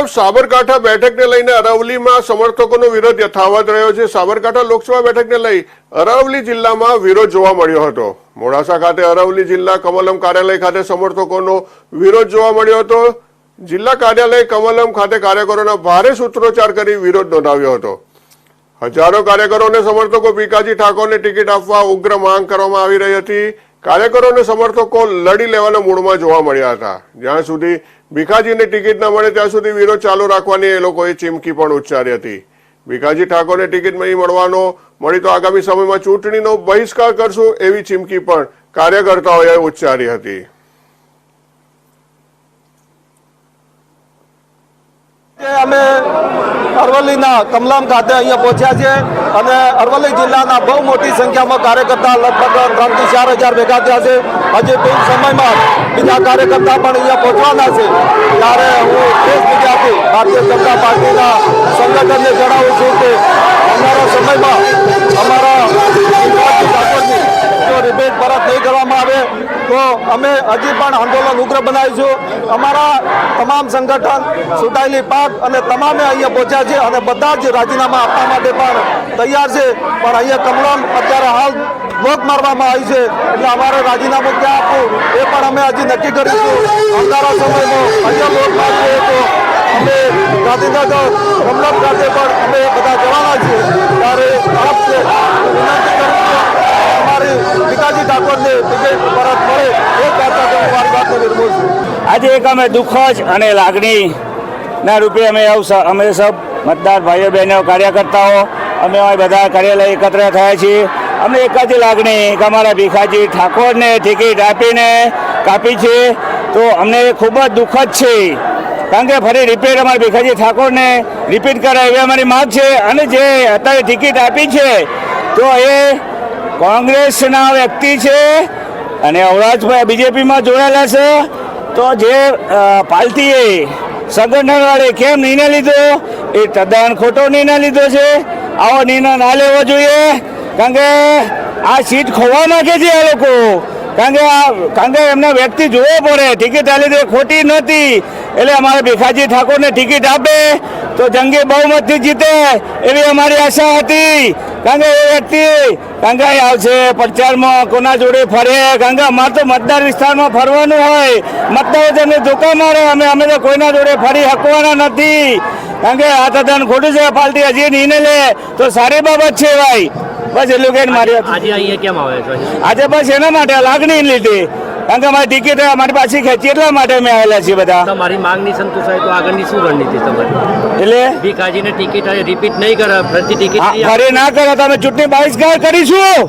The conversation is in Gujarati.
તરફ સાબરકાંઠા બેઠકને લઈને અરાવલીમાં સમર્થકોનો વિરોધ યથાવત રહ્યો છે। સાબરકાંઠા લોકસભા બેઠકને લઈ અરાવલી જિલ્લામાં વિરોધ જોવા મળ્યો હતો। મોડાસા ખાતે અરાવલી જિલ્લા કમલમ કાર્યાલય ખાતે સમર્થકોનો વિરોધ જોવા મળ્યો હતો। જિલ્લા કાર્યાલય કમલમ ખાતે કાર્યકરોના ભારે સૂત્રોચ્ચાર કરી વિરોધ નોંધાવ્યો હતો। હજારો કાર્યકરો અને સમર્થકો ભીખાજી ઠાકોરને ટિકિટ આપવા ઉગ્ર માંગ કરવામાં આવી રહી હતી। કાર્યકરો અને સમર્થકો લડી લેવાના મૂડમાં જોવા મળ્યા હતા। જ્યાં સુધી ભીખાજીને ટિકિટ ન મળે ત્યાં સુધી વિરોધ ચાલુ રાખવાની એ લોકોએ ચીમકી પણ ઉચ્ચારી હતી। ભીખાજી ઠાકોરને ટિકિટ નહીં મળી તો આગામી સમયમાં ચૂંટણીનો બહિષ્કાર કરશું એવી ચીમકી પણ કાર્યકર્તાઓએ ઉચ્ચારી હતી। અમે અરવલ્લીના કમલમ ખાતે અહીંયા પહોંચ્યા છે અને અરવલ્લી જિલ્લાના બહુ મોટી સંખ્યામાં કાર્યકર્તા લગભગ 3 થી 4 હજાર ભેગા થયા છે। હજી ટૂંક સમયમાં બીજા કાર્યકર્તા પણ અહીંયા પહોંચવાના છે। ત્યારે હું દેશ વિદ્યાર્થી ભારતીય જનતા પાર્ટીના સંગઠનને જણાવું છું કે આવનારા સમયમાં અમારા ઠાકોરની જો રિબેટ પરત નહીં કરવામાં આવે તો અમે હજી પણ આંદોલન ઉગ્ર બનાવીશું। અમારા તમામ સંગઠન ચૂંટાયેલી પાક અને તમામે અહીંયા પહોંચ્યા છે અને બધા જ રાજીનામા આપવા માટે પણ તૈયાર છે। પણ અહીંયા કમલમ અત્યારે હાલ લોક મારવામાં આવી છે એટલે અમારે રાજીનામું ક્યાં આપવું એ પણ અમે હજી નક્કી કરીશું। આવનારા સમયમાં અહીંયા લોક મારવું તો અમે ગાંધીનગર કમલમ ખાતે પણ અમે બધા જવાના છીએ। ત્યારે આપને વિનંતી કરું છું અમારી ભીખાજી ઠાકોરને ટિકિટ પરત મળે એ કહેતા હું મારી વાતને વિરમું છું। આજે એક અમે દુઃખ જ અને લાગણીના રૂપે અમે સબ મતદાર ભાઈઓ બહેનો કાર્યકર્તાઓ અમે બધા કાર્યાલય એકત્ર થયા છીએ। અમને એક જ લાગણી કે અમારા ભીખાજી ઠાકોરને ટિકિટ આપીને કાપી છે તો અમને ખૂબ જ દુઃખ જ છે। કારણ કે ફરી રિપીટ અમારા ભીખાજી ઠાકોરને રિપીટ કરાય એવી અમારી માગ છે। અને જે અત્યારે ટિકિટ આપી છે તો એ કોંગ્રેસના વ્યક્તિ છે અને અવરાજભાઈ બીજેપીમાં જોડાયેલા છે। તો જે પાર્ટીએ સંગઠનવાળે કેમ નિર્ણય લીધો એ તદ્દન ખોટો નિર્ણય લીધો છે। આવો નિર્ણય ના લેવો જોઈએ કારણ કે આ સીટ ખોવા માંગે છે આ લોકો। કારણ કે એમને વ્યક્તિ જોવો પડે। ટિકિટ આ લીધે ખોટી નહોતી એટલે અમારે ભીખાજી ઠાકોરને ટિકિટ આપે તો જંગી બહુમતથી જીતે એવી અમારી આશા હતી। કારણ કે એ વ્યક્તિ કારણ કે આવશે પ્રચારમાં કોના જોડે ફરે કારણ કે અમારે તો મતદાર વિસ્તારમાં ફરવાનું હોય। મતદારો તેમને ધોકા મારે અમે તો કોઈના જોડે ફરી શકવાના નથી। કારણ કે આ તદ્દન ખોટું છે। પાર્ટી હજી નિર્ણય લે તો સારી બાબત છે ભાઈ। બસ એટલું કે મારી આજે બસ એના માટે લાગણી લીધી કારણ કે અમારી ટિકિટ અમારી પાછી ખેંચી એટલા માટે અમે આવેલા છીએ બધા। તમારી માંગણી સંતોષાય તો આગળની શું રણનીતિ તમારી? એટલે ભીખાજીને ટિકિટ રિપીટ નહીં કરે ફરીથી ટિકિટ ફરી ના કરે તો અમે ચૂંટણી બહિષ્કાર કરીશું।